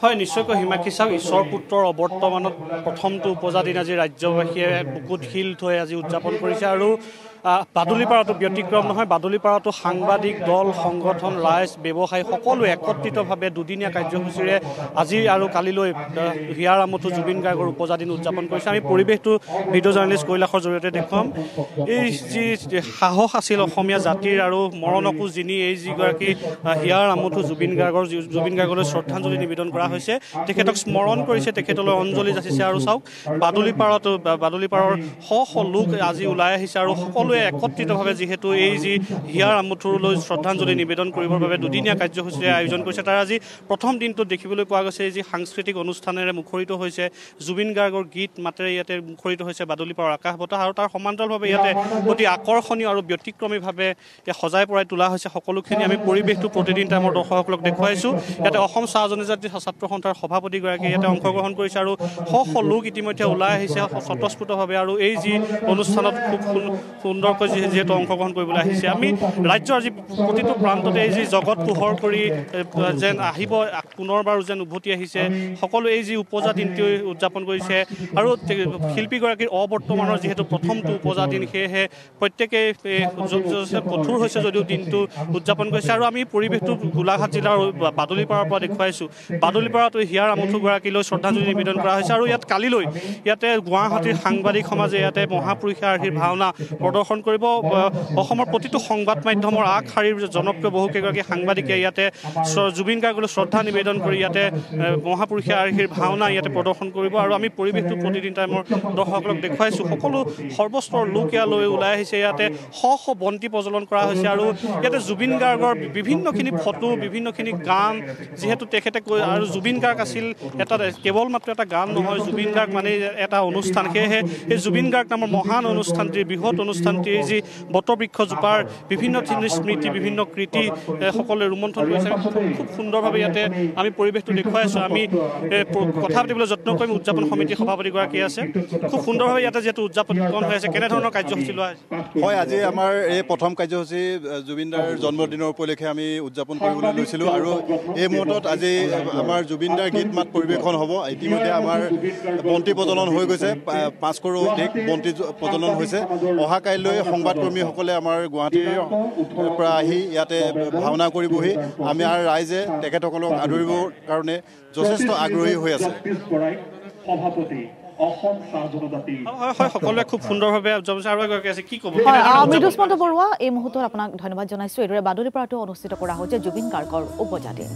হয় নিশ্চয়কৈ হিমাক্ষী চাওক ঈশ্বৰ পুত্ৰৰ অৱৰ্তমানত প্ৰথমটো উপজাদিন আজি ৰাজ্যবাসীয়ে বুকুত শিল থৈ আজি উদযাপন কৰিছে আৰু বাদুলিপাৰাটো ব্যতিক্ৰম নহয়। বাদুলিপাৰাটো সাংবাদিক দল সংগঠন ৰাইজ ব্যৱসায়ী সকলোৱে একত্ৰিতভাৱে দুদিনীয়া কাৰ্যসূচীৰে আজি আৰু কালিলৈ হিয়াৰ আমঠু জুবিন গাৰ্গৰ উপজাদিন উদযাপন কৰিছে। আমি পৰিৱেশটো ভিডিঅ' জাৰ্নেলিষ্ট কৈলাশৰ জৰিয়তে দেখুৱাম। এই যি সাহস আছিল অসমীয়া জাতিৰ আৰু মৰণকো যিনি এই যিগৰাকী হিয়াৰ আমঠু জুবিন গাৰ্গলৈ শ্ৰদ্ধাঞ্জলি নিবেদন কৰা হৈছে, তেখেতক স্মৰণ কৰিছে, তেখেতলৈ অঞ্জলি যাচিছে। আৰু চাওক বাদুলিপাৰৰ শ লোক আজি ওলাই আহিছে আৰু সকলোৱে একত্ৰিতভাৱে যিহেতু এই যি হিয়াৰ আমঠুলৈ শ্ৰদ্ধাঞ্জলি নিবেদন কৰিবৰ বাবে দুদিনীয়া কাৰ্যসূচীৰে আয়োজন কৰিছে, তাৰ আজি প্ৰথম দিনটোত দেখিবলৈ পোৱা গৈছে যি সাংস্কৃতিক অনুষ্ঠানেৰে মুখৰিত হৈছে, জুবিন গাৰ্গৰ গীত মাতেৰে ইয়াতে মুখৰিত হৈছে বাদুলিপাৰৰ আকাশ বতাহ আৰু তাৰ সমান্তৰালভাৱে ইয়াতে অতি আকৰ্ষণীয় আৰু ব্যতিক্ৰমীভাৱে সজাই পৰাই তোলা হৈছে সকলোখিনি। আমি পৰিৱেশটো প্ৰতিদিন টাইমৰ দৰ্শকসকলক দেখুৱাইছোঁ। ইয়াতে অসম চাহ জনজাতি ছাত্ৰ সন্থাৰ সভাপতিগৰাকীয়ে ইয়াতে অংশগ্ৰহণ কৰিছে আৰু শ লোক ইতিমধ্যে ওলাই আহিছে স্বতঃস্ফূৰ্তভাৱে আৰু এই যি অনুষ্ঠানত খুব সুন্দৰকৈ যিহেতু অংশগ্ৰহণ কৰিবলৈ আহিছে। আমি ৰাজ্যৰ যি প্ৰতিটো প্ৰান্ততে এই যি জগত পোহৰ কৰি যেন আহিব পুনৰবাৰ যেন উভতি আহিছে, সকলো এই যি উপজা দিনটি উদযাপন কৰিছে আৰু শিল্পীগৰাকীৰ অবৰ্তমানৰ যিহেতু প্ৰথমটো উপজা দিন, সেয়েহে প্ৰত্যেকেই কঠোৰ হৈছে যদিও দিনটো উদযাপন কৰিছে। আৰু আমি পৰিৱেশটো গোলাঘাট জিলাৰ বাদুলিপাৰাৰ পৰা দেখুৱাইছোঁ। বাদুলিপাৰাটো হিয়াৰ আমঠুগৰাকীলৈ শ্ৰদ্ধাঞ্জলি নিবেদন কৰা হৈছে আৰু ইয়াত কালিলৈ ইয়াতে গুৱাহাটীৰ সাংবাদিক সমাজে ইয়াতে মহাপুৰুষৰ আৰ্হিৰ ভাওনা প্ৰদৰ্শন কৰিব। অসমৰ প্ৰতিটো সংবাদ মাধ্যমৰ আগশাৰীৰ জনপ্ৰিয় বহুকেইগৰাকী সাংবাদিকে ইয়াতে জুবিন গাৰ্গলৈ শ্ৰদ্ধা নিবেদন কৰি ইয়াতে মহাপুৰুষৰ আৰ্হিৰ ভাওনা ইয়াতে প্ৰদৰ্শন কৰিব। আৰু আমি পৰিৱেশটো প্ৰতিদিন টাইমৰ দৰ্শকসকলক দেখুৱাইছোঁ। সকলো সৰ্বস্তৰ লোক ইয়ালৈ ওলাই আহিছে। ইয়াতে শ বন্তি প্ৰজ্বলন কৰা হৈছে আৰু ইয়াতে জুবিন গাৰ্গৰ বিভিন্নখিনি ফটো, বিভিন্নখিনি গান, যিহেতু তেখেতে আৰু জুবিন গাৰ্গ আছিল এটা কেৱল মাত্ৰ এটা গান নহয়, জুবিন গাৰ্গ মানে এটা অনুষ্ঠান। সেয়েহে এই জুবিন গাৰ্গ নামৰ মহান অনুষ্ঠানটিৰ বৃহৎ অনুষ্ঠানটিৰ যি বটবৃক্ষজোপাৰ বিভিন্ন স্মৃতি, বিভিন্ন কৃতি সকলোৱে ৰোমন্থন কৰিছে। খুব সুন্দৰভাৱে ইয়াতে আমি পৰিৱেশটো দেখুৱাইছোঁ। আমি কথা পাতিবলৈ যত্ন কৰিম। উদযাপন সমিতিৰ সভাপতিগৰাকী আছে। খুব সুন্দৰভাৱে ইয়াতে যিহেতু উদযাপন হৈ আছে, কেনেধৰণৰ কাৰ্যসূচী লোৱা হয়? আজি আমাৰ এই প্ৰথম কাৰ্যসূচী জুবিনদাৰ জন্মদিনৰ উপলক্ষে আমি উদযাপন কৰিবলৈ লৈছিলোঁ আৰু এই মুহূৰ্তত আজি আমাৰ জুবিনদাৰ গীত মাত পৰিৱেশন হ'ব। ইতিমধ্যে আমাৰ বন্তি প্ৰজ্বলন হৈ গৈছে, 5 কৰোৰ অধিক বন্তি প্ৰজ্বলন হৈছে। অহা কাইলৈ সংবাদকৰ্মীসকলে আমাৰ গুৱাহাটীৰ পৰা আহি ইয়াতে ভাওনা কৰিবহি। আমাৰ ৰাইজে তেখেতসকলক আদৰিবৰ কাৰণে যথেষ্ট আগ্ৰহী হৈ আছে। সকলোৱে খুব সুন্দৰভাৱে কি ক'ব? মৃদুস্মন্ত বৰুৱা, এই মুহূৰ্তত আপোনাক ধন্যবাদ জনাইছোঁ। এইদৰে বাদুলিপাৰাটো অনুষ্ঠিত কৰা হৈছে জুবিন গাৰ্গৰ উপজাদিন।